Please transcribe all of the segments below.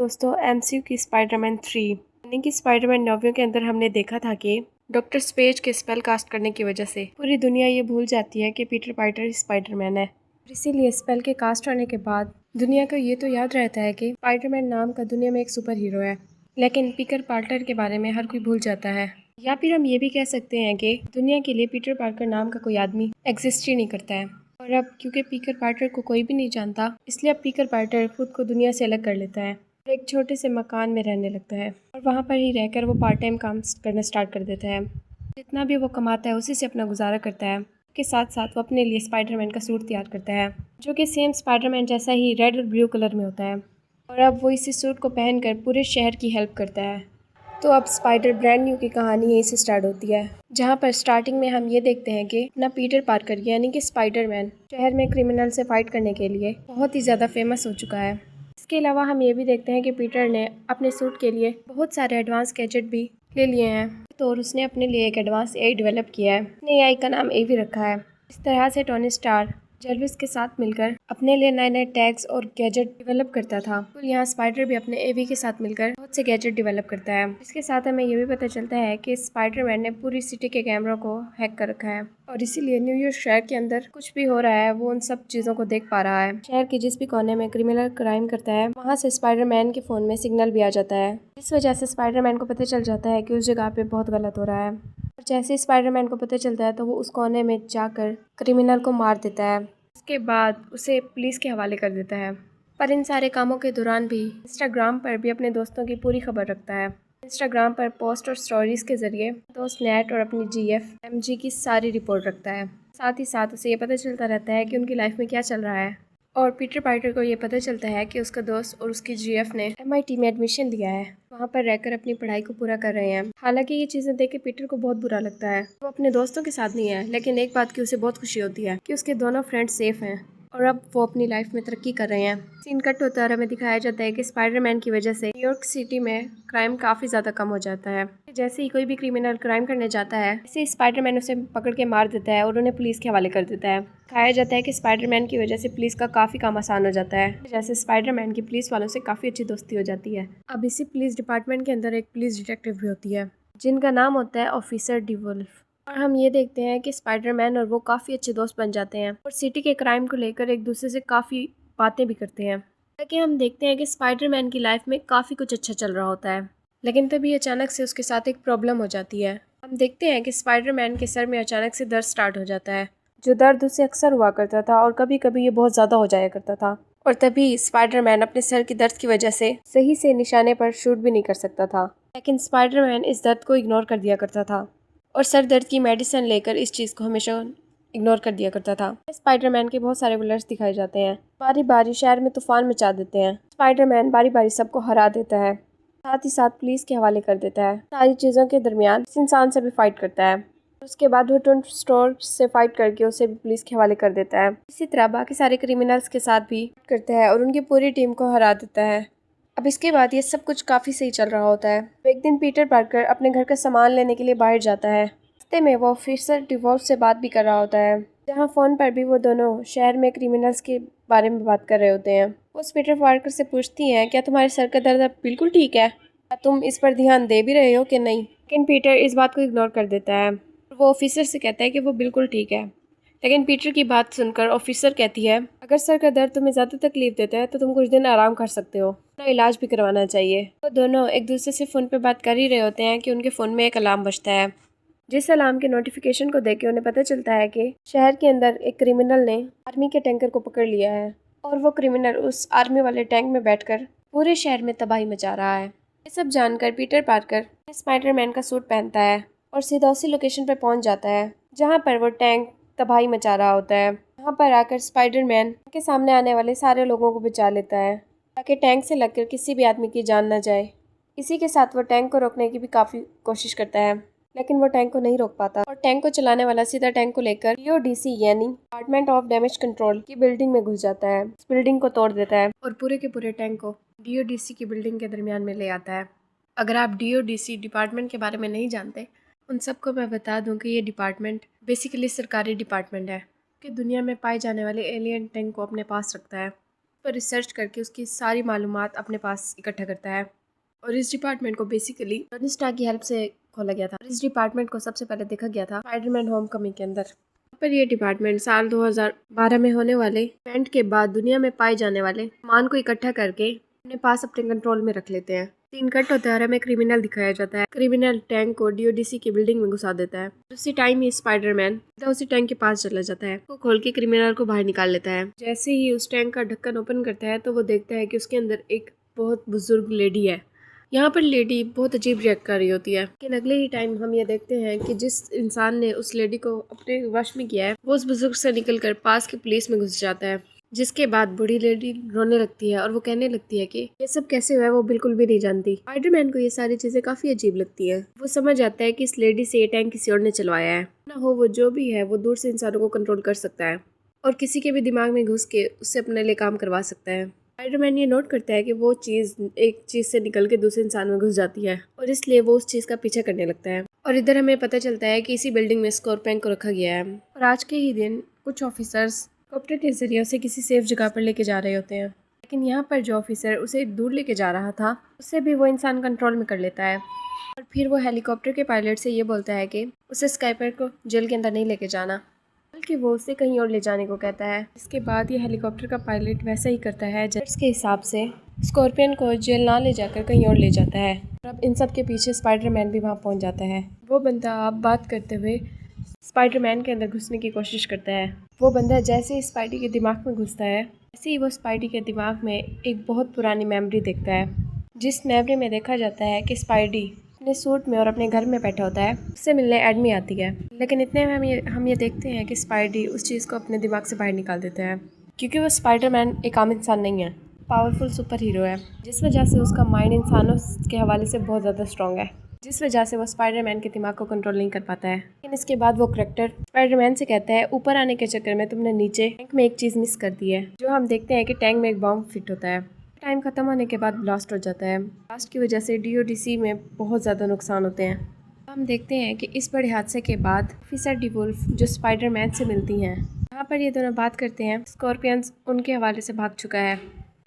दोस्तों, एमसीयू की स्पाइडरमैन 3 यानी कि स्पाइडरमैन नोवियों के अंदर हमने देखा था कि डॉक्टर स्ट्रेंज के स्पेल कास्ट करने की वजह से पूरी दुनिया ये भूल जाती है कि पीटर पार्कर स्पाइडरमैन है। इसीलिए स्पेल के कास्ट होने के बाद दुनिया को ये तो याद रहता है कि स्पाइडरमैन नाम का दुनिया में एक सुपर हीरो है, लेकिन पीटर पार्कर के बारे में हर कोई भूल जाता है। या फिर हम ये भी कह सकते हैं कि दुनिया के लिए पीटर पार्कर नाम का कोई आदमी एग्जिस्ट ही नहीं करता है। और अब क्योंकि पीटर पार्कर को कोई भी नहीं जानता, इसलिए अब पीटर पार्कर खुद को दुनिया से अलग कर लेता है और एक छोटे से मकान में रहने लगता है और वहाँ पर ही रहकर वो पार्ट टाइम काम करना स्टार्ट कर देता है। जितना भी वो कमाता है उसी से अपना गुजारा करता है। के साथ साथ वो अपने लिए स्पाइडरमैन का सूट तैयार करता है, जो कि सेम स्पाइडरमैन जैसा ही रेड और ब्लू कलर में होता है। और अब वो इसी सूट को पहनकर पूरे शहर की हेल्प करता है। तो अब स्पाइडर ब्रांड न्यू की कहानी यहीं से स्टार्ट होती है, जहाँ पर स्टार्टिंग में हम ये देखते हैं कि ना पीटर पार्कर यानी कि स्पाइडरमैन शहर में क्रिमिनल से फाइट करने के लिए बहुत ही ज़्यादा फेमस हो चुका है। इसके अलावा हम ये भी देखते हैं कि पीटर ने अपने सूट के लिए बहुत सारे एडवांस गैजेट भी ले लिए हैं। तो और उसने अपने लिए एक एडवांस एआई डेवलप किया है। अपने एआई का नाम एवी रखा है। इस तरह से टोनी स्टार जर्विस के साथ मिलकर अपने लिए नए नए टैग्स और गैजेट डेवलप करता था। तो यहाँ स्पाइडर भी अपने एवी के साथ मिलकर बहुत से गैजेट डेवलप करता है। इसके साथ हमें ये भी पता चलता है कि स्पाइडरमैन ने पूरी सिटी के कैमरों को हैक कर रखा है और इसीलिए न्यूयॉर्क शहर के अंदर कुछ भी हो रहा है वो उन सब चीज़ों को देख पा रहा है। शहर के जिस भी कोने में क्रिमिनल क्राइम करता है वहाँ से स्पाइडरमैन के फ़ोन में सिग्नल भी आ जाता है। इस वजह से स्पाइडरमैन को पता चल जाता है कि उस जगह पे बहुत गलत हो रहा है। और जैसे ही स्पाइडरमैन को पता चलता है तो वो उस कोने में जाकर क्रिमिनल को मार देता है। उसके बाद उसे पुलिस के हवाले कर देता है। पर इन सारे कामों के दौरान भी इंस्टाग्राम पर भी अपने दोस्तों की पूरी खबर रखता है। इंस्टाग्राम पर पोस्ट और स्टोरीज के जरिए दोस्त नेट और अपनी जीएफएमजी की सारी रिपोर्ट रखता है। साथ ही साथ उसे ये पता चलता रहता है कि उनकी लाइफ में क्या चल रहा है। और पीटर पार्कर को ये पता चलता है कि उसका दोस्त और उसकी जीएफ ने एमआईटी में एडमिशन लिया है, वहाँ पर रहकर अपनी पढ़ाई को पूरा कर रहे हैं। हालांकि ये चीज़ें देख के पीटर को बहुत बुरा लगता है। वो अपने दोस्तों के साथ नहीं है, लेकिन एक बात की उसे बहुत खुशी होती है कि उसके दोनों फ्रेंड्स सेफ हैं और अब वो अपनी लाइफ में तरक्की कर रहे हैं। सीन कट होता है और हमें दिखाया जाता है कि स्पाइडरमैन की वजह से न्यूयॉर्क सिटी में क्राइम काफ़ी ज़्यादा कम हो जाता है। जैसे ही कोई भी क्रिमिनल क्राइम करने जाता है, ऐसे ही स्पाइडरमैन उसे पकड़ के मार देता है और उन्हें पुलिस के हवाले कर देता है। दिखाया जाता है कि स्पाइडरमैन की वजह से पुलिस का काफ़ी काम आसान हो जाता है। जैसे स्पाइडरमैन की पुलिस वालों से काफ़ी अच्छी दोस्ती हो जाती है। अब इसी पुलिस डिपार्टमेंट के अंदर एक पुलिस डिटेक्टिव भी होती है, जिनका नाम होता है ऑफिसर डिवोल्फ। और हम ये देखते हैं कि स्पाइडरमैन और वो काफ़ी अच्छे दोस्त बन जाते हैं और सिटी के क्राइम को लेकर एक दूसरे से काफ़ी बातें भी करते हैं। ताकि हम देखते हैं कि स्पाइडरमैन की लाइफ में काफ़ी कुछ अच्छा चल रहा होता है, लेकिन तभी अचानक से उसके साथ एक प्रॉब्लम हो जाती है। हम देखते हैं कि स्पाइडरमैन के सर में अचानक से दर्द स्टार्ट हो जाता है, जो दर्द उसे अक्सर हुआ करता था और कभी कभी ये बहुत ज़्यादा हो जाया करता था। और तभी स्पाइडरमैन अपने सर की दर्द की वजह से सही से निशाने पर शूट भी नहीं कर सकता था, लेकिन स्पाइडरमैन इस दर्द को इग्नोर कर दिया करता था और सर दर्द की मेडिसिन लेकर इस चीज़ को हमेशा इग्नोर कर दिया करता था। स्पाइडरमैन के बहुत सारे बुलेट्स दिखाए जाते हैं, बारी बारी शहर में तूफान मचा देते हैं। स्पाइडरमैन बारी बारी सबको हरा देता है, साथ ही साथ पुलिस के हवाले कर देता है। सारी चीज़ों के दरमियान इस इंसान से भी फाइट करता है। उसके बाद वो टोनी स्टार से फाइट करके उसे भी पुलिस के हवाले कर देता है। इसी तरह बाकी सारे क्रिमिनल्स के साथ भी करता है और उनकी पूरी टीम को हरा देता है। अब इसके बाद ये सब कुछ काफ़ी सही चल रहा होता है। एक दिन पीटर पार्कर अपने घर का सामान लेने के लिए बाहर जाता है। रास्ते में वो ऑफिसर डिवोल्फ से बात भी कर रहा होता है, जहाँ फ़ोन पर भी वो दोनों शहर में क्रिमिनल्स के बारे में बात कर रहे होते हैं। वो पीटर पार्कर से पूछती हैं, क्या तुम्हारे सर का दर्द अब बिल्कुल ठीक है? क्या तुम इस पर ध्यान दे भी रहे हो कि नहीं? लेकिन पीटर इस बात को इग्नोर कर देता है। वो ऑफिसर से कहता है कि वो बिल्कुल ठीक है। लेकिन पीटर की बात सुनकर ऑफिसर कहती है, अगर सर का दर्द तुम्हें ज़्यादा तकलीफ देता है तो तुम कुछ दिन आराम कर सकते हो, अपना इलाज भी करवाना चाहिए। वो दोनों एक दूसरे से फ़ोन पे बात कर ही रहे होते हैं कि उनके फ़ोन में एक अलार्म बजता है। जिस अलार्म के नोटिफिकेशन को देख के उन्हें पता चलता है कि शहर के अंदर एक क्रिमिनल ने आर्मी के टैंकर को पकड़ लिया है और वो क्रिमिनल उस आर्मी वाले टैंक में बैठकर पूरे शहर में तबाही मचा रहा है। ये सब जानकर पीटर पार्कर स्पाइडरमैन का सूट पहनता है और सीधा उसी लोकेशन पर पहुंच जाता है जहाँ पर वो टैंक तबाही मचा रहा होता है। यहाँ पर आकर स्पाइडरमैन के सामने आने वाले सारे लोगों को बचा लेता है ताकि टैंक से लगकर किसी भी आदमी की जान न जाए। इसी के साथ वो टैंक को रोकने की भी काफ़ी कोशिश करता है, लेकिन वो टैंक को नहीं रोक पाता और टैंक को चलाने वाला सीधा टैंक को लेकर डीओडीसी यानी डिपार्टमेंट ऑफ डैमेज कंट्रोल की बिल्डिंग में घुस जाता है। इस बिल्डिंग को तोड़ देता है और पूरे के पूरे टैंक को डीओडीसी की बिल्डिंग के दरमियान में ले आता है। अगर आप डीओडीसी डिपार्टमेंट के बारे में नहीं जानते, उन सबको मैं बता दूं कि ये डिपार्टमेंट बेसिकली सरकारी डिपार्टमेंट है कि दुनिया में पाए जाने वाले एलियन टैंक को अपने पास रखता है। पर रिसर्च करके उसकी सारी मालूमात अपने पास इकट्ठा करता है। और इस डिपार्टमेंट को बेसिकली टोनी स्टार्क की हेल्प से खोला गया था। इस डिपार्टमेंट को सबसे पहले देखा गया था स्पाइडरमैन होमकमिंग के अंदर। पर यह डिपार्टमेंट साल 2012 में होने वाले इवेंट के बाद दुनिया में पाए जाने वाले सामान को इकट्ठा करके अपने पास अपने कंट्रोल में रख लेते हैं। सीन कट होता है और हमें क्रिमिनल दिखाया जाता है। क्रिमिनल टैंक को डीओडीसी की बिल्डिंग में घुसा देता है। उसी टाइम ही स्पाइडरमैन उसी टैंक के पास चला जाता है, वो खोल के क्रिमिनल को बाहर निकाल लेता है। जैसे ही उस टैंक का ढक्कन ओपन करता है तो वो देखता है कि उसके अंदर एक बहुत बुजुर्ग लेडी है। यहाँ पर लेडी बहुत अजीब रिएक्ट कर रही होती है, लेकिन अगले ही टाइम हम ये देखते हैं कि जिस इंसान ने उस लेडी को अपने वश में किया है वो उस बुजुर्ग से निकलकर पास के पुलिस में घुस जाता है। जिसके बाद बूढ़ी लेडी रोने लगती है और वो कहने लगती है कि ये सब कैसे हुआ है वो बिल्कुल भी नहीं जानती। स्पाइडरमैन को ये सारी चीजें काफी अजीब लगती है। वो समझ आता है कि इस लेडी से ये टैंक किसी और ने चलवाया है। ना हो वो जो भी है वो दूर से इंसानों को कंट्रोल कर सकता है और किसी के भी दिमाग में घुस के उससे अपने लिए काम करवा सकता है। स्पाइडरमैन ये नोट करता है कि वो चीज़ एक चीज़ से निकल के दूसरे इंसान में घुस जाती है और इसलिए वो उस चीज़ का पीछा करने लगता है। और इधर हमें पता चलता है कि इसी बिल्डिंग में स्कॉर्पियन को रखा गया है और आज के ही दिन कुछ ऑफिसर्स हेलीकॉप्टर के जरिए उसे किसी सेफ जगह पर लेके जा रहे होते हैं। लेकिन यहाँ पर जो ऑफिसर उसे दूर लेके जा रहा था उससे भी वो इंसान कंट्रोल में कर लेता है और फिर वो हेलीकॉप्टर के पायलट से ये बोलता है कि उसे स्काइपर को जेल के अंदर नहीं लेके जाना, बल्कि वो उसे कहीं और ले जाने को कहता है। इसके बाद ये हेलीकॉप्टर का पायलट वैसा ही करता है जज के हिसाब से स्कॉर्पियन को जेल ना ले जाकर कहीं और ले जाता है। और अब इन सब के पीछे स्पाइडरमैन भी वहाँ पहुँच जाता है। वो बंदा अब बात करते हुए स्पाइडरमैन के अंदर घुसने की कोशिश करता है। वो बंदा जैसे ही स्पाइडी के दिमाग में घुसता है वैसे ही वो स्पाइडी के दिमाग में एक बहुत पुरानी मेमोरी देखता है, जिस मेमोरी में देखा जाता है कि स्पाइडी अपने सूट में और अपने घर में बैठा होता है, उससे मिलने एडमी आती है। लेकिन इतने में हम ये देखते हैं कि स्पाइडी उस चीज़ को अपने दिमाग से बाहर निकाल देता है, क्योंकि वो स्पाइडरमैन एक आम इंसान नहीं है, पावरफुल सुपर हीरो है, जिस वजह से उसका माइंड इंसानों के हवाले से बहुत ज़्यादा स्ट्रॉन्ग है, जिस वजह से वो स्पाइडरमैन के दिमाग को कंट्रोल नहीं कर पाता है। लेकिन इसके बाद वो करैक्टर स्पाइडरमैन से कहता है ऊपर आने के चक्कर में तुमने नीचे टैंक में एक चीज़ मिस कर दी है, जो हम देखते हैं कि टैंक में एक बॉम्ब फिट होता है। टाइम खत्म होने के बाद ब्लास्ट हो जाता है। ब्लास्ट की वजह से डीओडीसी में बहुत ज़्यादा नुकसान होते हैं। हम देखते हैं कि इस बड़े हादसे के बाद ऑफिसर डिवुल्फ जो स्पाइडरमैन से मिलती हैं, यहाँ पर ये दोनों बात करते हैं। स्कॉर्पियंस उनके हवाले से भाग चुका है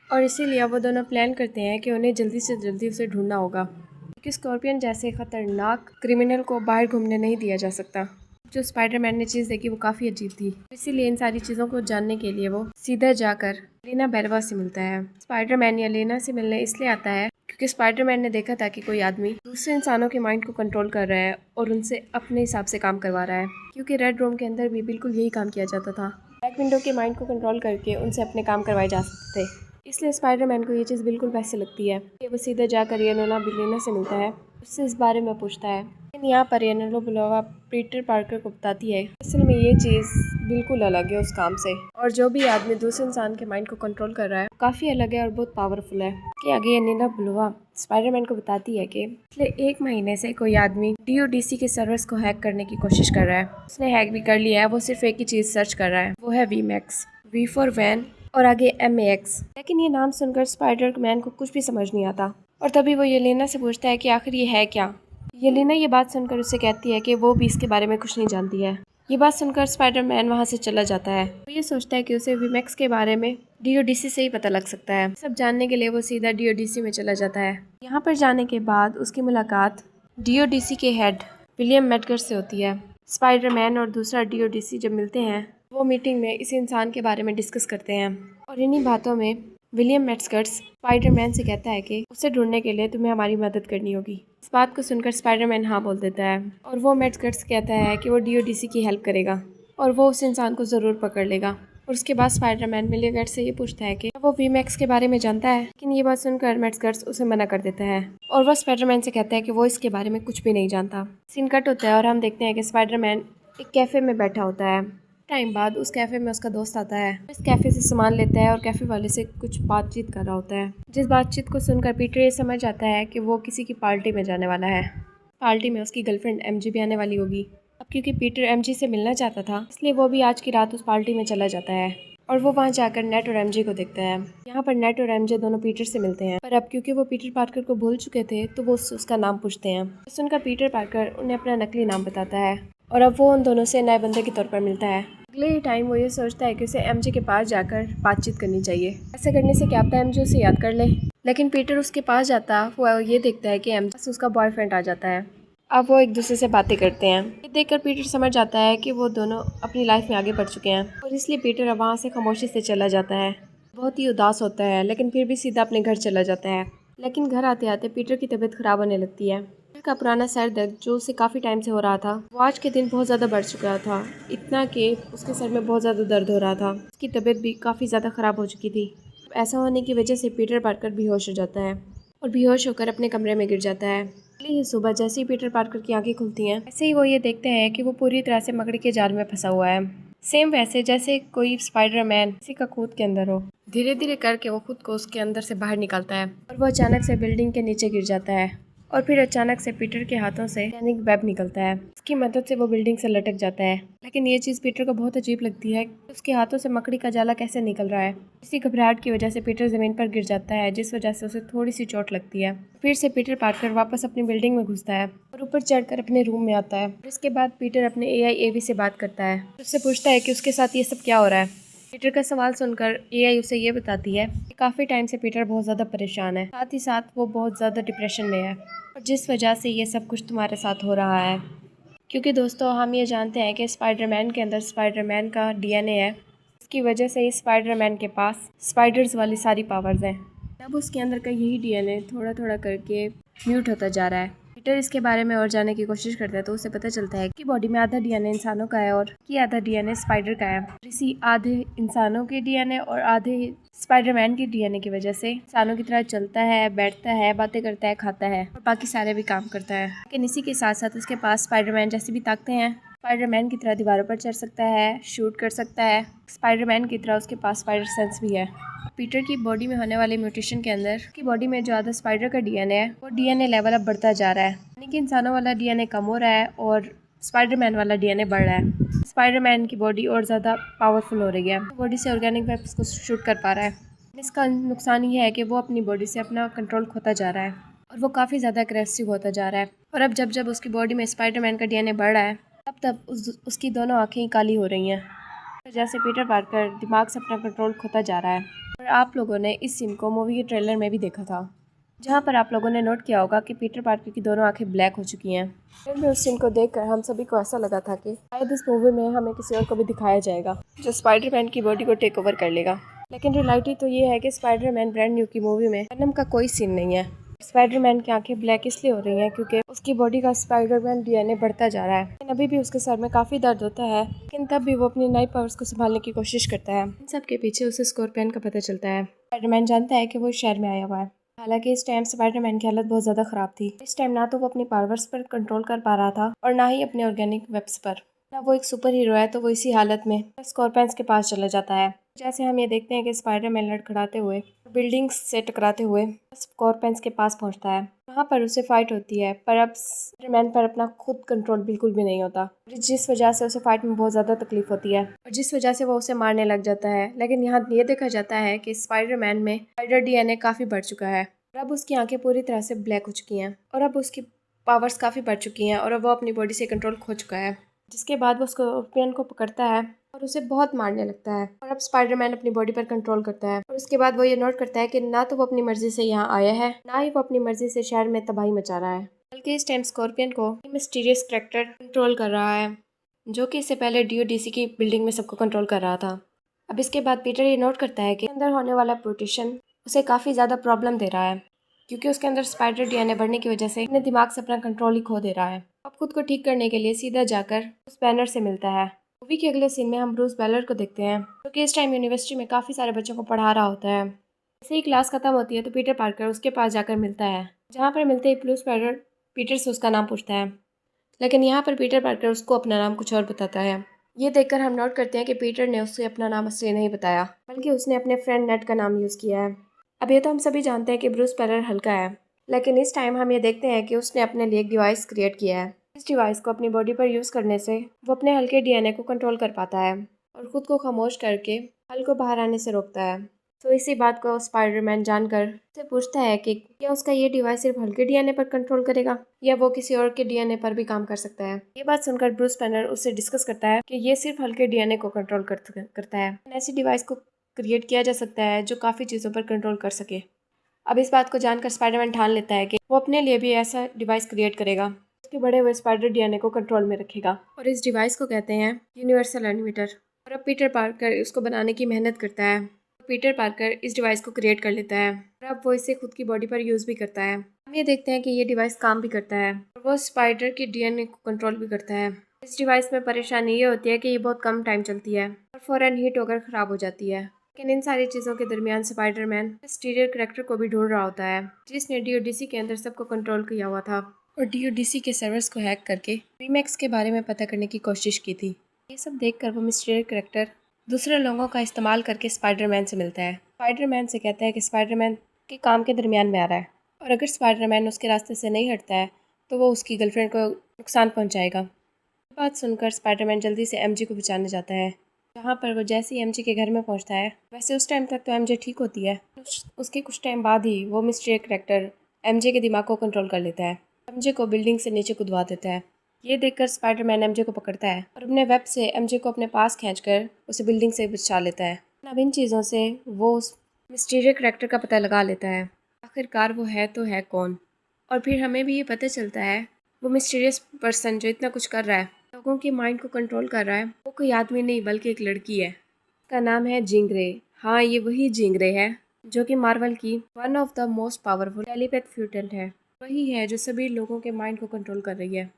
और इसीलिए वो दोनों प्लान करते हैं कि उन्हें जल्दी से जल्दी उसे ढूंढना होगा, क्योंकि स्कॉर्पियन जैसे खतरनाक क्रिमिनल को बाहर घूमने नहीं दिया जा सकता। जो स्पाइडरमैन ने चीज़ देखी वो काफ़ी अजीब थी, इसीलिए इन सारी चीज़ों को जानने के लिए वो सीधा जाकर लेना बेलवा से मिलता है। स्पाइडरमैन या लेना से मिलने इसलिए आता है क्योंकि स्पाइडरमैन ने देखा था कि कोई आदमी दूसरे इंसानों के माइंड को कंट्रोल कर रहा है और उनसे अपने हिसाब से काम करवा रहा है, क्योंकि रेड रूम के अंदर भी बिल्कुल यही काम किया जाता था। ब्लैक विंडो के माइंड को कंट्रोल करके उनसे अपने काम करवाए जा सकते थे। इसलिए स्पाइडरमैन को ये चीज़ बिल्कुल वैसे लगती है कि वो सीधा जाकर येलोना बिलेना से मिलता है, उससे इस बारे में पूछता है। लेकिन यहाँ पर येलोना बिलोवा पीटर पार्कर को बताती है असल में ये चीज़ बिल्कुल अलग है उस काम से, और जो भी आदमी दूसरे इंसान के माइंड को कंट्रोल कर रहा है काफ़ी अलग है और बहुत पावरफुल है। कि आगे येलोना बिलोवा स्पाइडरमैन को बताती है कि पिछले 1 महीने से कोई आदमी डीओडीसी के सर्वर्स को हैक करने की कोशिश कर रहा है। उसने हैक भी कर लिया है, वो सिर्फ एक ही चीज़ सर्च कर रहा है, वो है वीमैक्स, वी फॉर वैन और आगे MAX। लेकिन ये नाम सुनकर स्पाइडरमैन को कुछ भी समझ नहीं आता और तभी वो येलेना से पूछता है कि आखिर ये है क्या। येलेना ये बात सुनकर उसे कहती है कि वो भी इसके बारे में कुछ नहीं जानती है। ये बात सुनकर स्पाइडरमैन वहाँ से चला जाता है। वो ये सोचता है कि उसे वीमैक्स के बारे में डीओडीसी से ही पता लग सकता है। सब जानने के लिए वो सीधा डीओडीसी में चला जाता है। यहाँ पर जाने के बाद उसकी मुलाकात डीओडीसी के हेड विलियम मैडगर से होती है। स्पाइडरमैन और दूसरा डीओडीसी जब मिलते हैं वो मीटिंग में इस इंसान के बारे में डिस्कस करते हैं और इन्हीं बातों में विलियम मैडगर स्पाइडरमैन से कहता है कि उसे ढूंढने के लिए तुम्हें हमारी मदद करनी होगी। इस बात को सुनकर स्पाइडरमैन हाँ बोल देता है और वो मैडगर कहता है कि वो डीओडीसी की हेल्प करेगा और वो उस इंसान को ज़रूर पकड़ लेगा। और उसके बाद स्पाइडरमैन मैडगर से ये पूछता है कि वो वीमैक्स के बारे में जानता है, लेकिन ये बात सुनकर मैडगर उसे मना कर देता है और वो स्पाइडरमैन से कहता है कि वो इसके बारे में कुछ भी नहीं जानता। सीन कट होता है और हम देखते हैं कि स्पाइडरमैन एक कैफ़े में बैठा होता है। टाइम बाद उस कैफ़े में उसका दोस्त आता है, इस कैफ़े से सामान लेता है और कैफ़े वाले से कुछ बातचीत कर रहा होता है। जिस बातचीत को सुनकर पीटर ये समझ आता है कि वो किसी की पार्टी में जाने वाला है। पार्टी में उसकी गर्लफ्रेंड MJ भी आने वाली होगी। अब क्योंकि पीटर MJ से मिलना चाहता था इसलिए वो भी आज की रात उस पार्टी में चला जाता है और वो वहाँ जाकर नेट और MJ को देखता है। यहाँ पर नेट और MJ दोनों पीटर से मिलते हैं, पर अब क्योंकि वो पीटर पार्कर को भूल चुके थे तो वो उसका नाम पूछते हैं। सुनकर पीटर पार्कर उन्हें अपना नकली नाम बताता है और अब वो उन दोनों से नए बंदे के तौर पर मिलता है। अगले ही टाइम वो ये सोचता है कि उसे एमजे के पास जाकर बातचीत करनी चाहिए। ऐसा करने से क्या पता एमजे उसे याद कर ले। लेकिन पीटर उसके पास जाता वो ये देखता है कि एमजे उसका बॉयफ्रेंड आ जाता है। अब वो एक दूसरे से बातें करते हैं। ये देखकर पीटर समझ जाता है कि वो दोनों अपनी लाइफ में आगे बढ़ चुके हैं और इसलिए पीटर अब वहाँ से खामोशी से चला जाता है। बहुत ही उदास होता है लेकिन फिर भी सीधा अपने घर चला जाता है। लेकिन घर आते आते पीटर की तबीयत खराब होने लगती है। पीटर का पुराना सर दर्द जो उसे काफ़ी टाइम से हो रहा था वो आज के दिन बहुत ज़्यादा बढ़ चुका था, इतना कि उसके सर में बहुत ज़्यादा दर्द हो रहा था। उसकी तबीयत भी काफ़ी ज़्यादा ख़राब हो चुकी थी। ऐसा होने की वजह से पीटर पार्कर बेहोश हो जाता है और बेहोश होकर अपने कमरे में गिर जाता है। अगली ही सुबह जैसे ही पीटर पार्कर की आंखें खुलती हैं ऐसे ही वो ये देखते हैं कि वो पूरी तरह से मकड़ी के जाल में फंसा हुआ है। सेम वैसे जैसे कोई स्पाइडरमैन किसी का खुद के अंदर हो। धीरे धीरे करके वो खुद को उसके अंदर से बाहर निकालता है और वो अचानक से बिल्डिंग के नीचे गिर जाता है और फिर अचानक से पीटर के हाथों से सैनिक वेब निकलता है। उसकी मदद से वो बिल्डिंग से लटक जाता है। लेकिन ये चीज़ पीटर को बहुत अजीब लगती है, उसके हाथों से मकड़ी का जाला कैसे निकल रहा है। इसी घबराहट की वजह से पीटर ज़मीन पर गिर जाता है जिस वजह से उसे थोड़ी सी चोट लगती है। फिर से पीटर पार्कर वापस अपनी बिल्डिंग में घुसता है और ऊपर चढ़कर अपने रूम में आता है। इसके बाद पीटर अपने AIAV से बात करता है, उससे पूछता है कि उसके साथ ये सब क्या हो रहा है। पीटर का सवाल सुनकर AI उसे ये बताती है कि काफ़ी टाइम से पीटर बहुत ज़्यादा परेशान है, साथ ही साथ वो बहुत ज़्यादा डिप्रेशन में है और जिस वजह से ये सब कुछ तुम्हारे साथ हो रहा है। क्योंकि दोस्तों हम ये जानते हैं कि स्पाइडरमैन के अंदर स्पाइडरमैन का DNA है, इसकी वजह से इस स्पाइडरमैन के पास स्पाइडर्स वाली सारी पावर्स हैं। अब उसके अंदर का यही DNA थोड़ा थोड़ा करके म्यूट होता जा रहा है। पीटर इसके बारे में और जानने की कोशिश करता है तो उसे पता चलता है कि बॉडी में आधा DNA इंसानों का है और कि आधा DNA स्पाइडर का है। इसी आधे इंसानों के DNA और आधे स्पाइडरमैन के DNA की वजह से इंसानों की तरह चलता है, बैठता है, बातें करता है, खाता है और बाकी सारे भी काम करता है। लेकिन इसी के साथ साथ उसके पास स्पाइडरमैन जैसी भी ताकतें हैं। स्पाइडरमैन की तरह दीवारों पर चढ़ सकता है, शूट कर सकता है। स्पाइडरमैन की तरह उसके पास स्पाइडर सेंस भी है। पीटर की बॉडी में होने वाले म्यूटेशन के अंदर की बॉडी में जो आधा स्पाइडर का DNA है वो DNA लेवल अब बढ़ता जा रहा है, यानी कि इंसानों वाला DNA कम हो रहा है और स्पाइडरमैन वाला DNA बढ़ रहा है। स्पाइडरमैन की बॉडी और ज़्यादा पावरफुल हो रही है, बॉडी से ऑर्गेनिक वेब्स को शूट कर पा रहा है। इसका नुकसान ये है कि वो अपनी बॉडी से अपना कंट्रोल खोता जा रहा है और वो काफ़ी ज़्यादा अग्रेसिव होता जा रहा है। और अब जब जब उसकी बॉडी में स्पाइडरमैन का DNA बढ़ रहा है तब तब उसकी दोनों आँखें काली हो रही हैं, जैसे पीटर पार्कर दिमाग से अपना कंट्रोल खोता जा रहा है। और आप लोगों ने इस सीन को मूवी के ट्रेलर में भी देखा था, जहाँ पर आप लोगों ने नोट किया होगा कि पीटर पार्कर की दोनों आंखें ब्लैक हो चुकी हैं। फिर भी उस सीन को देखकर हम सभी को ऐसा लगा था कि शायद इस मूवी में हमें किसी और को भी दिखाया जाएगा जो स्पाइडरमैन की बॉडी को टेक ओवर कर लेगा। लेकिन रियलिटी तो ये है कि स्पाइडरमैन ब्रांड न्यू की मूवी में वेनम का कोई सीन नहीं है। स्पाइडरमैन की आंखें ब्लैक इसलिए हो रही हैं क्योंकि उसकी बॉडी का स्पाइडरमैन DNA बढ़ता जा रहा है। लेकिन अभी भी उसके सर में काफ़ी दर्द होता है, लेकिन तब भी वो अपनी नई पावर्स को संभालने की कोशिश करता है। इन सब के पीछे उसे स्कॉर्पियन का पता चलता है। स्पाइडरमैन जानता है कि वो शहर में आया हुआ है। हालांकि इस टाइम स्पाइडरमैन की हालत बहुत ज़्यादा ख़राब थी। इस टाइम ना तो वो अपनी पावर्स पर कंट्रोल कर पा रहा था और ना ही अपने ऑर्गेनिक वेब्स पर। ना वो एक सुपर हीरो है तो वो इसी हालत में स्कॉर्पियंस के पास चला जाता है। जैसे हम ये देखते हैं कि स्पाइडरमैन लड़खड़ाते हुए बिल्डिंग्स से टकराते हुए स्कॉर्पियंस के पास पहुंचता है। वहाँ पर उसे फाइट होती है पर अब स्पाइडरमैन पर अपना खुद कंट्रोल बिल्कुल भी नहीं होता, जिस वजह से उसे फाइट में बहुत ज़्यादा तकलीफ होती है और जिस वजह से वो उसे मारने लग जाता है। लेकिन यहाँ ये देखा जाता है कि स्पाइडरमैन में स्पाइडर DNA काफ़ी बढ़ चुका है और अब उसकी आंखें पूरी तरह से ब्लैक हो चुकी हैं और अब उसकी पावर्स काफ़ी बढ़ चुकी हैं और अब वो अपनी बॉडी से कंट्रोल खो चुका है। जिसके बाद वो स्कॉर्पियन को पकड़ता है और उसे बहुत मारने लगता है और अब स्पाइडरमैन अपनी बॉडी पर कंट्रोल करता है। और उसके बाद वो ये नोट करता है कि ना तो वो अपनी मर्जी से यहाँ आया है, ना ही वो अपनी मर्जी से शहर में तबाही मचा रहा है, बल्कि इस टाइम स्कॉर्पियन को मिस्टीरियस कैरेक्टर कंट्रोल कर रहा है जो कि इससे पहले DODC की बिल्डिंग में सबको कंट्रोल कर रहा था। अब इसके बाद पीटर ये नोट करता है कि अंदर होने वाला म्यूटेशन उसे काफ़ी ज़्यादा प्रॉब्लम दे रहा है क्योंकि उसके अंदर स्पाइडर DNA बढ़ने की वजह से अपने दिमाग से अपना कंट्रोल ही खो दे रहा है। अब खुद को ठीक करने के लिए सीधा जाकर उस बैनर से मिलता है। मूवी के अगले सीन में हम ब्रूस बैनर को देखते हैं जो कि इस टाइम यूनिवर्सिटी में काफ़ी सारे बच्चों को पढ़ा रहा होता है। जैसे ही क्लास खत्म होती है तो पीटर पार्कर उसके पास जाकर मिलता है, जहाँ पर मिलते ही ब्रूस बैनर पीटर से उसका नाम पूछता है। लेकिन यहाँ पर पीटर पार्कर उसको अपना नाम कुछ और बताता है। ये देखकर हम नोट करते हैं कि पीटर ने उससे अपना नाम असली नहीं बताया बल्कि उसने अपने फ्रेंड नेट का नाम यूज़ किया है। अब ये तो हम सभी जानते हैं कि ब्रूस बैनर हल्का है, लेकिन इस टाइम हम ये देखते हैं कि उसने अपने लिए एक डिवाइस क्रिएट किया है। इस डिवाइस को अपनी बॉडी पर यूज़ करने से वो अपने हल्के DNA को कंट्रोल कर पाता है और ख़ुद को खामोश करके हल को बाहर आने से रोकता है। तो इसी बात को स्पाइडरमैन जानकर उससे पूछता है कि क्या उसका ये डिवाइस सिर्फ हल्के डीएनए पर कंट्रोल करेगा या वो किसी और के डीएनए पर भी काम कर सकता है। ये बात सुनकर ब्रूस बैनर उससे डिस्कस करता है कि ये सिर्फ हल्के डीएनए को कंट्रोल करता है। ऐसी डिवाइस को क्रिएट किया जा सकता है जो काफ़ी चीज़ों पर कंट्रोल कर सके। अब इस बात को जानकर स्पाइडरमैन ठान लेता है कि वो अपने लिए भी ऐसा डिवाइस क्रिएट करेगा, उसके बड़े हुए स्पाइडर डीएनए को कंट्रोल में रखेगा। और इस डिवाइस को कहते हैं यूनिवर्सल एनिमेटर। और अब पीटर पार्कर उसको बनाने की मेहनत करता है। पीटर पार्कर इस डिवाइस को क्रिएट कर लेता है और अब वो इसे खुद की बॉडी पर यूज़ भी करता है। हम ये देखते हैं कि ये डिवाइस काम भी करता है और वो स्पाइडर के डीएनए को कंट्रोल भी करता है। इस डिवाइस में परेशानी ये होती है कि ये बहुत कम टाइम चलती है और फ़ौरन हीट होकर ख़राब हो जाती है। लेकिन इन सारी चीज़ों के दरमियान स्पाइडरमैन मिस्टीरियस करैक्टर को भी ढूंढ रहा होता है जिसने डीओडीसी के अंदर सबको कंट्रोल किया हुआ था और डीओडीसी के सर्वर्स को हैक करके वीमैक्स के बारे में पता करने की कोशिश की थी। ये सब देखकर वो मिस्टीरियस करैक्टर दूसरे लोगों का इस्तेमाल करके स्पाइडरमैन से मिलता है। स्पाइडरमैन से कहता है कि स्पाइडरमैन के काम के दरमियान में आ रहा है और अगर स्पाइडरमैन उसके रास्ते से नहीं हटता है तो वो उसकी गर्लफ्रेंड को नुकसान पहुंचाएगा। बात सुनकर स्पाइडरमैन जल्दी से एमजे को बचाने जाता है। जहाँ पर वो जैसे ही एमजे के घर में पहुँचता है, वैसे उस टाइम तक तो एमजे ठीक होती है। उसके कुछ टाइम बाद ही वो मिस्टीरियस करैक्टर एमजे के दिमाग को कंट्रोल कर लेता है। एमजे को बिल्डिंग से नीचे कूदवा देता है। ये देखकर स्पाइडरमैन एमजे को पकड़ता है और अपने वेब से एमजे को अपने पास खींचकर उसे बिल्डिंग से बचा लेता है। अब इन चीज़ों से वो उस मिस्टीरियस करैक्टर का पता लगा लेता है। आखिरकार वो है तो है कौन। और फिर हमें भी ये पता चलता है वो मिस्टीरियस पर्सन जो इतना कुछ कर रहा है, लोगों के माइंड को कंट्रोल कर रहा है, वो कोई आदमी नहीं बल्कि एक लड़की है। उसका नाम है जीन ग्रे। हाँ, ये वही जीन ग्रे है जो कि मार्वल की one of the most powerful telepath mutant है। वही है जो सभी लोगों के माइंड को कंट्रोल कर रही है।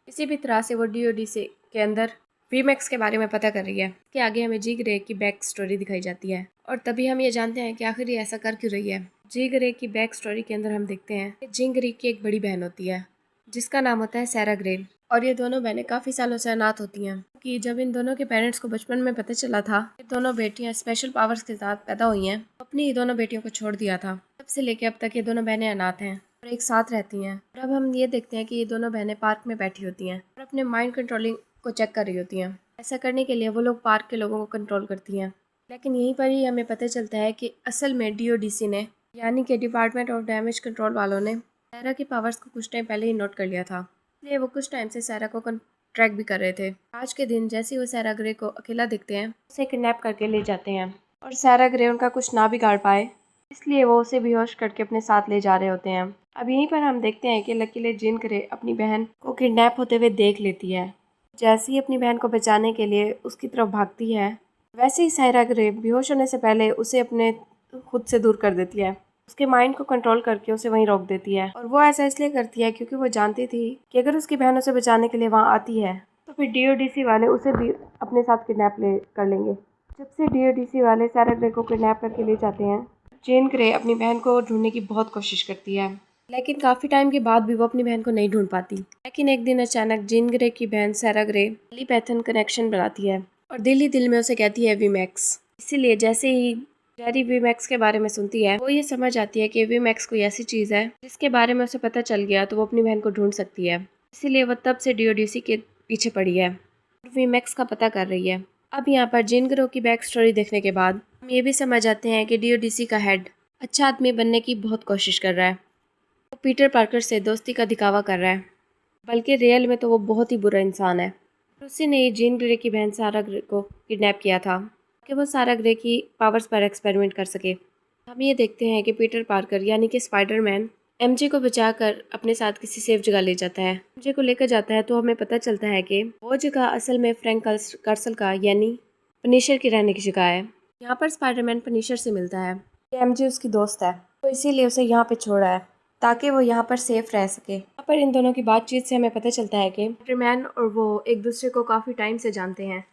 किसी भी तरह से वो डीओडीसी के अंदर वीमैक्स के बारे में पता कर रही है। इसके आगे हमें जी ग्रे की बैक स्टोरी दिखाई जाती है और तभी हम ये जानते हैं कि आखिर ये ऐसा कर क्यों रही है। जी ग्रे की बैक स्टोरी के अंदर हम देखते हैं कि जी ग्रे की एक बड़ी बहन होती है जिसका नाम होता है सैरा ग्रे और ये दोनों बहनें काफ़ी सालों से अनाथ होती हैं कि जब इन दोनों के पेरेंट्स को बचपन में पता चला था कि दोनों बेटियां स्पेशल पावर्स के साथ पैदा हुई हैं, अपनी ही दोनों बेटियों को छोड़ दिया था। तब से लेके अब तक ये दोनों बहनें अनाथ हैं और एक साथ रहती हैं। और अब हम ये देखते हैं कि ये दोनों बहनें पार्क में बैठी होती हैं और अपने माइंड कंट्रोलिंग को चेक कर रही होती हैं। ऐसा करने के लिए वो लोग पार्क के लोगों को कंट्रोल करती हैं। लेकिन यहीं पर ही हमें पता चलता है कि असल में डीओडीसी ने यानी कि डिपार्टमेंट ऑफ डैमेज कंट्रोल वालों ने सैरा की पावर्स को कुछ टाइम पहले ही नोट कर लिया था, इसलिए वो कुछ टाइम से सैरा को ट्रैक भी कर रहे थे। आज के दिन जैसे ही वो सैरा ग्रे को अकेला देखते हैं, उसे किडनैप करके ले जाते हैं और सैरा ग्रे उनका कुछ ना बिगाड़ पाए इसलिए वो उसे बेहोश करके अपने साथ ले जा रहे होते हैं। अब यहीं पर हम देखते हैं कि लकीले जीन ग्रे अपनी बहन को किडनैप होते हुए देख लेती है। जैसे ही अपनी बहन को बचाने के लिए उसकी तरफ भागती है, वैसे ही सैरा ग्रे बेहोश होने से पहले उसे अपने खुद से दूर कर देती है। उसके माइंड को कंट्रोल करके उसे वहीं रोक देती है और वो ऐसा इसलिए करती है क्योंकि वो जानती थी कि अगर उसकी बहन उसे बचाने के लिए वहाँ आती है तो फिर डीओडीसी वाले उसे भी अपने साथ किडनैप कर लेंगे। जब से डीओडीसी वाले सैरा ग्रे को किडनैप करके ले जाते हैं, जीन ग्रे अपनी बहन को ढूंढने की बहुत कोशिश करती है, लेकिन काफ़ी टाइम के बाद भी वो अपनी बहन को नहीं ढूंढ पाती। लेकिन एक दिन अचानक जीन ग्रे की बहन सैरा ग्रे टेलीपैथन कनेक्शन बनाती है और दिल ही दिल में उसे कहती है वीमैक्स। इसीलिए जैसे ही जेरी वीमैक्स के बारे में सुनती है, वो ये समझ आती है कि वीमैक्स कोई ऐसी चीज़ है जिसके बारे में उसे पता चल गया तो वो अपनी बहन को ढूंढ सकती है। इसीलिए वो तब से डीओडीसी के पीछे पड़ी है और वीमैक्स का पता कर रही है। अब यहाँ पर जीन ग्रे की बैक स्टोरी देखने के बाद हम ये भी समझ आते हैं कि डीओडीसी का हेड अच्छा आदमी बनने की बहुत कोशिश कर रहा है। वो पीटर पार्कर से दोस्ती का दिखावा कर रहा है, बल्कि रियल में तो वो बहुत ही बुरा इंसान है। उसी ने ही जीन ग्रे की बहन सारा ग्रे को किडनैप किया था कि वो सारा ग्रे की पावर्स पर एक्सपेरिमेंट कर सके। हम ये देखते हैं कि पीटर पार्कर यानी कि स्पाइडरमैन एमजे को बचाकर अपने साथ किसी सेफ जगह ले जाता है। एमजे को लेकर जाता है तो हमें पता चलता है कि वो जगह असल में फ्रैंक कार्सल का यानी पनिशर की रहने की जगह है। यहाँ पर स्पाइडरमैन पनिशर से मिलता है कि एमजे उसकी दोस्त है, तो इसीलिए उसे यहाँ पे छोड़ा है ताकि वो यहाँ पर सेफ रह सके। यहाँ पर इन दोनों की बातचीत से हमें पता चलता है कि स्पाइडरमैन और वो एक दूसरे को काफ़ी टाइम से जानते हैं।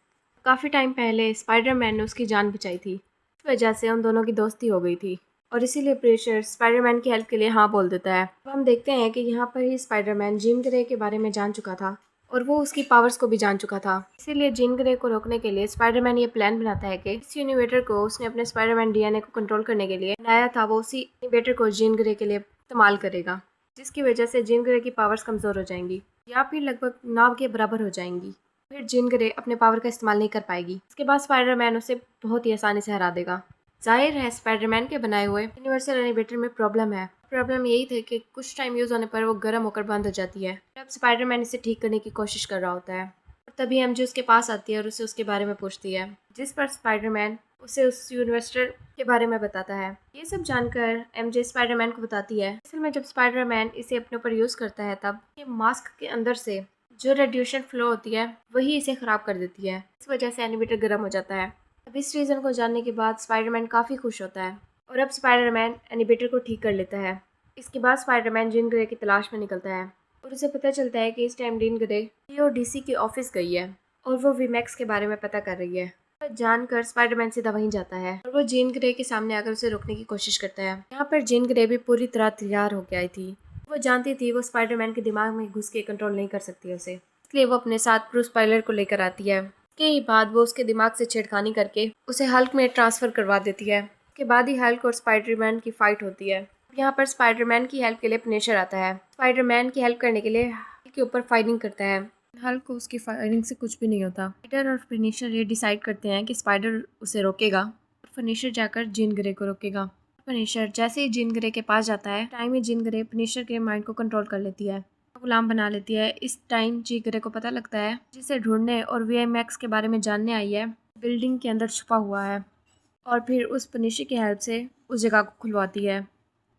काफ़ी टाइम पहले स्पाइडरमैन ने उसकी जान बचाई थी, इस वजह से उन दोनों की दोस्ती हो गई थी और इसीलिए प्रेशर स्पाइडरमैन की हेल्प के लिए हाँ बोल देता है। अब हम देखते हैं कि यहाँ पर ही स्पाइडरमैन जीन ग्रे के बारे में जान चुका था और वो उसकी पावर्स को भी जान चुका था। इसीलिए जीन ग्रे को रोकने के लिए स्पाइडरमैन ये प्लान बनाता है कि इस यूनिवेटर को उसने अपने स्पाइडरमैन डीएनए को कंट्रोल करने के लिए बनाया था, वो उसी यूनिवेटर को जीन ग्रे के लिए इस्तेमाल करेगा, जिसकी वजह से जीन ग्रे की पावर्स कमज़ोर हो जाएंगी या फिर लगभग नाव के बराबर हो जाएंगी। फिर जीन ग्रे अपने पावर का इस्तेमाल नहीं कर पाएगी। इसके बाद स्पाइडरमैन उसे बहुत ही आसानी से हरा देगा। जाहिर है स्पाइडरमैन के बनाए हुए यूनिवर्सल एनिमेटर में प्रॉब्लम है। प्रॉब्लम यही थी कि कुछ टाइम यूज़ होने पर वो गर्म होकर बंद हो जाती है। अब स्पाइडरमैन इसे ठीक करने की कोशिश कर रहा होता है और तभी एमजे उसके पास आती है और उसे उसके बारे में पूछती है, जिस पर स्पाइडरमैन उसे उस यूनिवर्सल के बारे में बताता है। ये सब जानकर एमजे स्पाइडरमैन को बताती है असल में जब स्पाइडरमैन इसे अपने ऊपर यूज़ करता है तब ये मास्क के अंदर से जो रेडिएशन फ्लो होती है वही इसे ख़राब कर देती है। इस वजह से एनिमेटर गर्म हो जाता है। अब इस रीज़न को जानने के बाद स्पाइडरमैन काफ़ी खुश होता है और अब स्पाइडरमैन एनिमेटर को ठीक कर लेता है। इसके बाद स्पाइडरमैन जीन ग्रे की तलाश में निकलता है और उसे पता चलता है कि इस टाइम जीन ग्रे डीओडीसी के ऑफिस गई है और वो वीमैक्स के बारे में पता कर रही है। जानकर स्पाइडरमैन सीधा वहीं जाता है और वो जीन ग्रे के सामने आकर उसे रोकने की कोशिश करता है। यहाँ पर जीन ग्रे भी पूरी तरह तैयार होकर आई थी। वो जानती थी वो स्पाइडरमैन के दिमाग में घुस के कंट्रोल नहीं कर सकती उसे, इसलिए वो अपने साथ ब्रूस पाइलर को लेकर आती है। के बाद वो उसके दिमाग से छेड़खानी करके उसे हल्क में ट्रांसफ़र करवा देती है। उसके बाद ही हल्क और स्पाइडरमैन की फाइट होती है। यहाँ पर स्पाइडरमैन की हेल्प के लिए पनिशर आता है। स्पाइडरमैन की हेल्प करने के लिए हल्क के ऊपर फायरिंग करता है। हल्क को उसकी फायरिंग से कुछ भी नहीं होता। पीटर और फिनिशर ये डिसाइड करते हैं कि स्पाइडर उसे रोकेगा और फिनिशर जाकर जीन ग्रे को रोकेगा। फिनिशर जैसे ही जीन ग्रे के पास जाता है टाइम में जीन ग्रे फिनिशर के माइंड को कंट्रोल कर लेती है, गुलाम बना लेती है। इस टाइम जीन ग्रे को पता लगता है जिसे ढूंढने और वीएमएक्स के बारे में जानने आई है बिल्डिंग के अंदर छुपा हुआ है और फिर उस फिनिशर की हेल्प से उस जगह को खुलवाती है।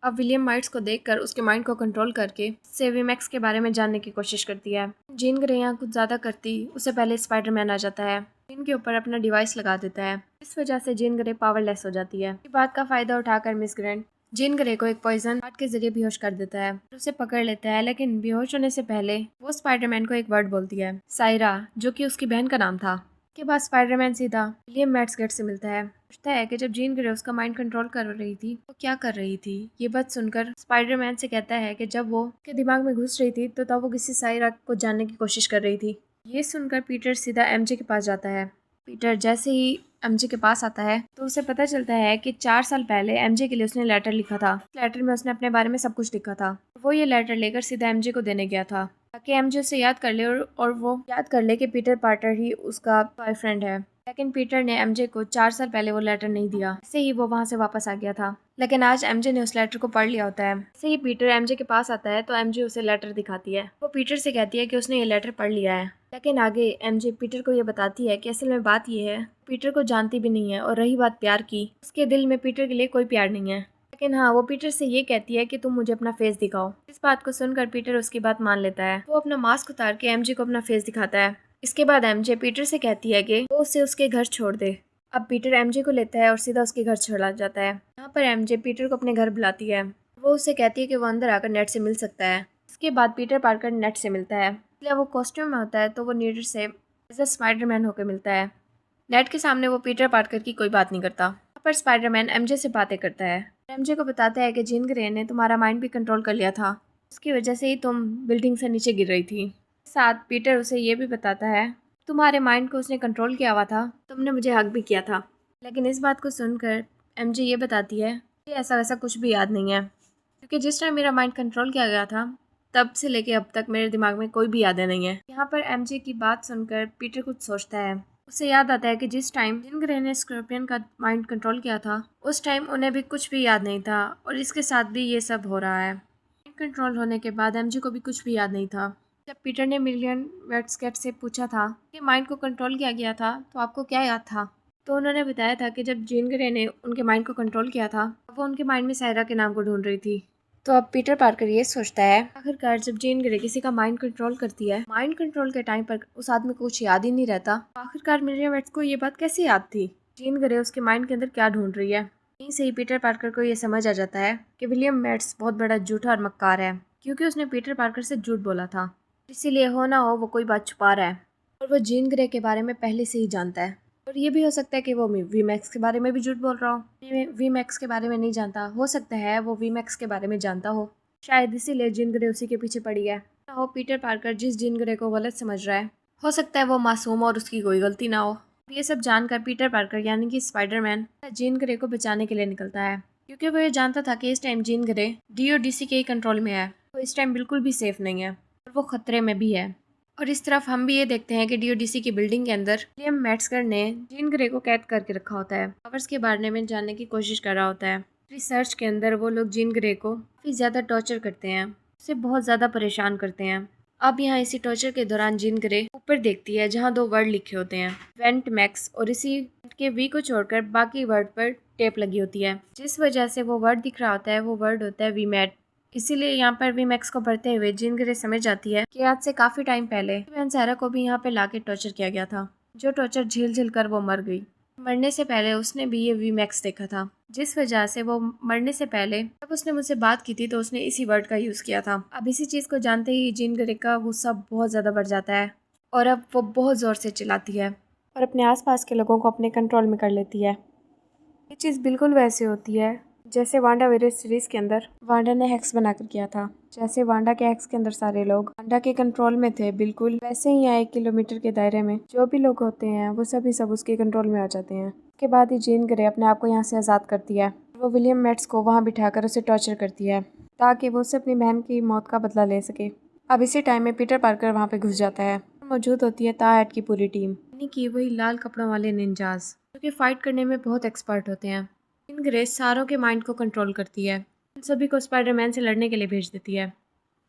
अब विलियम माइट्स को देखकर उसके माइंड को कंट्रोल करके सेवीमैक्स के बारे में जानने की कोशिश करती है। जीन ग्रे यहाँ कुछ ज़्यादा करती उससे पहले स्पाइडरमैन आ जाता है, जीन के ऊपर अपना डिवाइस लगा देता है। इस वजह से जीन ग्रे पावरलेस हो जाती है। इस बात का फ़ायदा उठाकर मिस ग्रेंट जीन ग्रे को एक पॉइजन कार्ड के जरिए बेहोश कर देता है, उसे पकड़ लेता है। लेकिन बेहोश होने से पहले वो स्पाइडरमैन को एक वर्ड बोलती है, सायरा, जो कि उसकी बहन का नाम था। के बाद स्पाइडरमैन सीधा विलियम मैट्सगेट से मिलता है, पूछता है कि जब जीन ग्रे उसका माइंड कंट्रोल कर रही थी वो क्या कर रही थी। ये बात सुनकर स्पाइडरमैन से कहता है कि जब वो उसके दिमाग में घुस रही थी तो तब वो किसी सायरा को जानने की कोशिश कर रही थी। ये सुनकर पीटर सीधा एमजे के पास जाता है। पीटर जैसे ही एमजे के पास आता है तो उसे पता चलता है कि 4 साल पहले एमजे के लिए उसने लेटर लिखा था। लेटर में उसने अपने बारे में सब कुछ लिखा था। वो ये लेटर लेकर सीधा एमजे को देने गया था ताकि एमजे उसे याद कर ले और वो याद कर ले कि पीटर पार्टर ही उसका बॉयफ्रेंड है। लेकिन पीटर ने एमजे को 4 साल पहले वो लेटर नहीं दिया, इससे ही वो वहाँ से वापस आ गया था। लेकिन आज एमजे ने उस लेटर को पढ़ लिया होता है। इससे ही पीटर एमजे के पास आता है तो एमजे उसे लेटर दिखाती है। वो पीटर से कहती है कि उसने ये लेटर पढ़ लिया है। लेकिन आगे एमजे पीटर को ये बताती है कि असल में बात ये है, पीटर को जानती भी नहीं है और रही बात प्यार की, उसके दिल में पीटर के लिए कोई प्यार नहीं है। लेकिन हाँ, वो पीटर से ये कहती है कि तुम मुझे अपना फेस दिखाओ। इस बात को सुनकर पीटर उसकी बात मान लेता है। वो अपना मास्क उतार के एमजे को अपना फेस दिखाता है। इसके बाद एमजे पीटर से कहती है कि वो उसे उसके घर छोड़ दे। अब पीटर एमजे को लेता है और सीधा उसके घर चला जाता है। यहाँ पर एमजे पीटर को अपने घर बुलाती है। वो उससे कहती है कि वो अंदर आकर नेट से मिल सकता है। इसके बाद पीटर पार्कर नेट से मिलता है, इसलिए वो कॉस्ट्यूम में होता है तो वो नीड से एज अ स्पाइडरमैन होकर मिलता है। नेट के सामने वो पीटर पार्कर की कोई बात नहीं करता। यहाँ पर स्पाइडरमैन एमजे से बातें करता है, एमजे को बताता है कि जीन ग्रे ने तुम्हारा माइंड भी कंट्रोल कर लिया था, उसकी वजह से ही तुम बिल्डिंग से नीचे गिर रही थी। साथ पीटर उसे ये भी बताता है तुम्हारे माइंड को उसने कंट्रोल किया हुआ था, तुमने मुझे हक भी किया था। लेकिन इस बात को सुनकर एमजे ये बताती है कि ऐसा वैसा कुछ भी याद नहीं है, क्योंकि जिस टाइम मेरा माइंड कंट्रोल किया गया था तब से लेके अब तक मेरे दिमाग में कोई भी यादें नहीं है। यहाँ पर एमजे की बात सुनकर पीटर कुछ सोचता है। उसे याद आता है कि जिस टाइम जीन ग्रे ने स्कॉर्पियन का माइंड कंट्रोल किया था उस टाइम उन्हें भी कुछ भी याद नहीं था और इसके साथ भी ये सब हो रहा है। माइंड कंट्रोल होने के बाद एमजे को भी कुछ भी याद नहीं था। जब पीटर ने मिलियन वेट्सकेट से पूछा था कि माइंड को कंट्रोल किया गया था तो आपको क्या याद था, तो उन्होंने बताया था कि जब जीन ग्रे ने उनके माइंड को कंट्रोल किया था वो उनके माइंड में सायरा के नाम को ढूंढ रही थी। तो अब पीटर पार्कर ये सोचता है आखिरकार जब जीन ग्रे किसी का माइंड कंट्रोल करती है, माइंड कंट्रोल के टाइम पर उस आदमी को कुछ याद ही नहीं रहता, आखिरकार मिलियन वेट्स को ये बात कैसे याद थी, जीन ग्रे उसके माइंड के अंदर क्या ढूंढ रही है। यहीं से ही पीटर पार्कर को ये समझ आ जाता है कि विलियम मैट्स बहुत बड़ा झूठा और मक्कार है, क्योंकि उसने पीटर पार्कर से झूठ बोला था। इसीलिए हो ना हो वो कोई बात छुपा रहा है और वो जीन ग्रे के बारे में पहले से ही जानता है। और ये भी हो सकता है कि वो वीमैक्स के बारे में भी झूठ बोल रहा हो। वीमैक्स के बारे में नहीं जानता, हो सकता है वो वीमैक्स के बारे में जानता हो, शायद इसीलिए जीन ग्रे उसी के पीछे पड़ी है। ना हो पीटर पार्कर जिस जीन ग्रे को गलत समझ रहा है, हो सकता है वो मासूम और उसकी कोई गलती ना हो। ये सब जानकर पीटर पार्कर यानी कि स्पाइडरमैन जीन ग्रे को बचाने के लिए निकलता है, क्योंकि वो ये जानता था कि इस टाइम जीन ग्रे डीओडीसी के ही कंट्रोल में है, वो इस टाइम बिल्कुल भी सेफ नहीं है और वो खतरे में भी है। और इस तरफ हम भी ये देखते हैं कि डीओडीसी की बिल्डिंग के अंदर विलियम मैट्सकर ने जीन ग्रे को कैद करके रखा होता है। पावर्स के बारे में जानने की कोशिश कर रहा होता है। रिसर्च के अंदर वो लोग जीन ग्रे को काफ़ी ज़्यादा टॉर्चर करते हैं, उसे बहुत ज़्यादा परेशान करते हैं। अब यहाँ इसी टॉर्चर के दौरान जीन ग्रे ऊपर देखती है जहाँ 2 वर्ड लिखे होते हैं, वेंट मैक्स, और इसी के वी को छोड़कर बाकी वर्ड पर टेप लगी होती है। जिस वजह से वो वर्ड दिख रहा होता है वो वर्ड होता है वी मैट। इसीलिए यहाँ पर वी मैक्स को पढ़ते हुए जीन ग्रे समझ जाती है कि आज से काफ़ी टाइम पहले बहन सारा को भी यहाँ पे लाके टॉर्चर किया गया था, जो टॉर्चर झेल झेल कर वो मर गई। मरने से पहले उसने भी ये वी मैक्स देखा था, जिस वजह से वो मरने से पहले जब उसने मुझसे बात की थी तो उसने इसी वर्ड का यूज़ किया था। अब इसी चीज़ को जानते ही जीन ग्रे का गुस्सा बहुत ज़्यादा बढ़ जाता है और अब वो बहुत ज़ोर से चिल्लाती है और अपने आसपास के लोगों को अपने कंट्रोल में कर लेती है। ये चीज़ बिल्कुल वैसे होती है जैसे वांडा वेरियस सीरीज़ के अंदर वांडा ने हैक्स बनाकर किया था। जैसे वांडा के हैक्स के अंदर सारे लोग वांडा के कंट्रोल में थे, बिल्कुल वैसे ही यहाँ 1 किलोमीटर के दायरे में जो भी लोग होते हैं वो सभी सब उसके कंट्रोल में आ जाते हैं। उसके बाद ही जीन ग्रे अपने आप को यहाँ से आज़ाद करती है। वो विलियम मैट्स को वहाँ बिठाकर उसे टॉर्चर करती है ताकि वो उससे अपनी बहन की मौत का बदला ले सके। अब इसी टाइम में पीटर पार्कर वहाँ पे घुस जाता है। मौजूद होती है ताहट की पूरी टीम, यानी कि वही लाल कपड़ों वाले निंजास जो कि फाइट करने में बहुत एक्सपर्ट होते हैं। जीन ग्रे सारों के माइंड को कंट्रोल करती है, उन सभी को स्पाइडरमैन से लड़ने के लिए भेज देती है।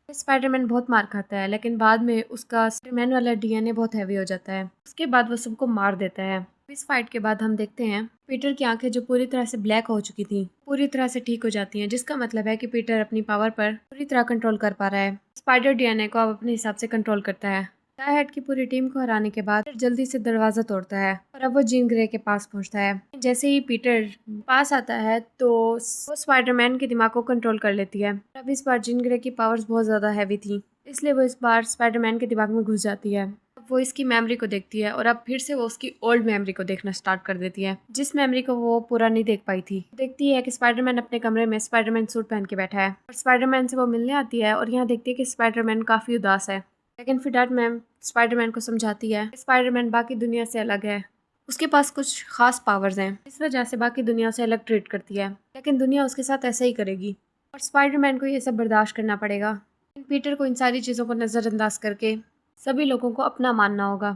स्पाइडरमैन बहुत मार खाता है लेकिन बाद में उसका स्पाइडरमैन वाला डीएनए बहुत हैवी हो जाता है। उसके बाद वो सबको मार देता है। इस फाइट के बाद हम देखते हैं पीटर की आंखें जो पूरी तरह से ब्लैक हो चुकी थी पूरी तरह से ठीक हो जाती हैं, जिसका मतलब है कि पीटर अपनी पावर पर पूरी तरह कंट्रोल कर पा रहा है। स्पाइडर डीएनए को अब अपने हिसाब से कंट्रोल करता है। टाइहेड की पूरी टीम को हराने के बाद जल्दी से दरवाजा तोड़ता है और अब वो जीन ग्रे के पास पहुंचता है। जैसे ही पीटर पास आता है तो वो स्पाइडरमैन के दिमाग को कंट्रोल कर लेती है। अब इस बार जीन ग्रे की पावर्स बहुत ज़्यादा हैवी थी, इसलिए वो इस बार स्पाइडरमैन के दिमाग में घुस जाती है। अब वो इसकी मेमोरी को देखती है और अब फिर से वो उसकी ओल्ड मेमोरी को देखना स्टार्ट कर देती है, जिस मेमोरी को वो पूरा नहीं देख पाई थी। देखती है कि स्पाइडरमैन अपने कमरे में स्पाइडरमैन सूट पहन के बैठा है और स्पाइडरमैन से वो मिलने आती है और यहाँ देखती है कि स्पाइडरमैन काफ़ी उदास है। लेकिन फिर डैड मैम स्पाइडरमैन को समझाती है स्पाइडरमैन बाकी दुनिया से अलग है, उसके पास कुछ खास पावर्स हैं, इस वजह से बाकी दुनिया से अलग ट्रीट करती है, लेकिन दुनिया उसके साथ ऐसा ही करेगी और स्पाइडरमैन को ये सब बर्दाश्त करना पड़ेगा। पीटर को इन सारी चीज़ों को नज़रअंदाज करके सभी लोगों को अपना मानना होगा,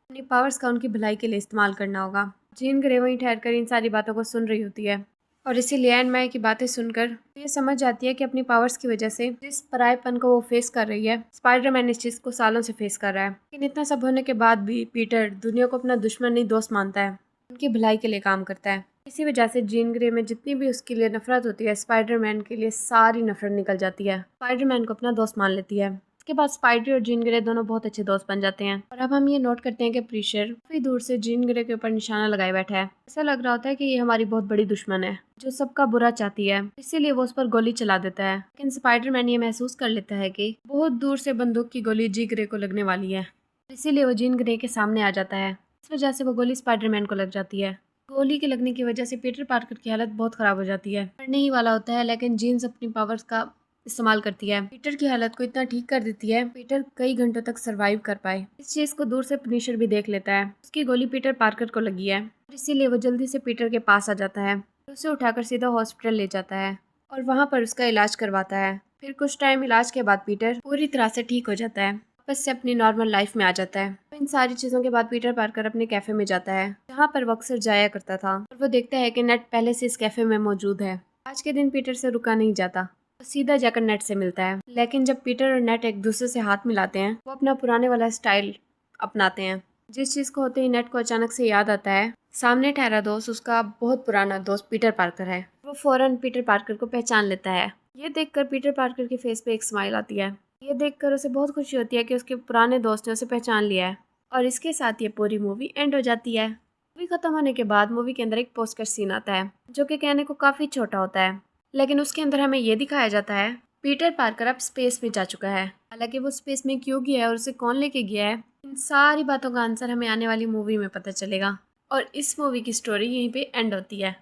अपनी पावर्स का उनकी भलाई के लिए इस्तेमाल करना होगा। जीन ग्रे वहीं ठहर कर इन सारी बातों को सुन रही होती है और इसीलिए एंड माई की बातें सुनकर ये समझ जाती है कि अपनी पावर्स की वजह से जिस परायेपन को वो फेस कर रही है स्पाइडरमैन इस चीज़ को सालों से फेस कर रहा है। लेकिन इतना सब होने के बाद भी पीटर दुनिया को अपना दुश्मन नहीं दोस्त मानता है, उनकी भलाई के लिए काम करता है। इसी वजह से जीन ग्रे में जितनी भी उसके लिए नफरत होती है स्पाइडरमैन के लिए सारी नफरत निकल जाती है, स्पाइडरमैन को अपना दोस्त मान लेती है। उसके बाद स्पाइडर और जीन ग्रे दोनों बहुत अच्छे दोस्त बन जाते हैं और अब हम ये नोट करते हैं कि प्रीशर काफी दूर से जीन ग्रे के ऊपर निशाना लगाए बैठा है। ऐसा लग रहा होता है कि ये हमारी बहुत बड़ी दुश्मन है जो सबका बुरा चाहती है, इसीलिए वो उस पर गोली चला देता है। लेकिन स्पाइडरमैन ये महसूस कर लेता है कि बहुत दूर से बंदूक की गोली जीन ग्रे को लगने वाली है, इसीलिए वो जीन ग्रे के सामने आ जाता है। इस वजह से वो गोली स्पाइडरमैन को लग जाती है। गोली के लगने की वजह से पीटर पार्कर की हालत बहुत खराब हो जाती है, मरने ही वाला होता है, लेकिन जीन्स अपनी पावर्स का इस्तेमाल करती है, पीटर की हालत को इतना ठीक कर देती है पीटर कई घंटों तक सरवाइव कर पाए। इस चीज को दूर से पनिशर भी देख लेता है, उसकी गोली पीटर पार्कर को लगी है, इसीलिए वो जल्दी से पीटर के पास आ जाता है, उसे उठाकर सीधा हॉस्पिटल ले जाता है और वहाँ पर उसका इलाज करवाता है। फिर कुछ टाइम इलाज के बाद पीटर पूरी तरह से ठीक हो जाता है, वापस से अपनी नॉर्मल लाइफ में आ जाता है। इन सारी चीज़ों के बाद पीटर पार्कर अपने कैफे में जाता है जहाँ पर वो अक्सर जाया करता था और वो देखता है कि नेट पहले से इस कैफे में मौजूद है। आज के दिन पीटर से रुका नहीं जाता, सीधा जाकर नेट से मिलता है। लेकिन जब पीटर और नेट एक दूसरे से हाथ मिलाते हैं वो अपना पुराने वाला स्टाइल अपनाते हैं। जिस चीज़ को होते ही नेट को अचानक से याद आता है सामने ठहरा दोस्त उसका बहुत पुराना दोस्त पीटर पार्कर है। वो फौरन पीटर पार्कर को पहचान लेता है। ये देखकर पीटर पार्कर के फेस पे एक स्माइल आती है। ये देखकर उसे बहुत खुशी होती है कि उसके पुराने दोस्त ने उसे पहचान लिया है और इसके साथ ये पूरी मूवी एंड हो जाती है। मूवी खत्म होने के बाद मूवी के अंदर एक पोस्टर सीन आता है जो कि कहने को काफ़ी छोटा होता है, लेकिन उसके अंदर हमें ये दिखाया जाता है पीटर पार्कर अब स्पेस में जा चुका है। हालांकि वो स्पेस में क्यों गया है और उसे कौन लेके गया है, इन सारी बातों का आंसर हमें आने वाली मूवी में पता चलेगा और इस मूवी की स्टोरी यहीं पे एंड होती है।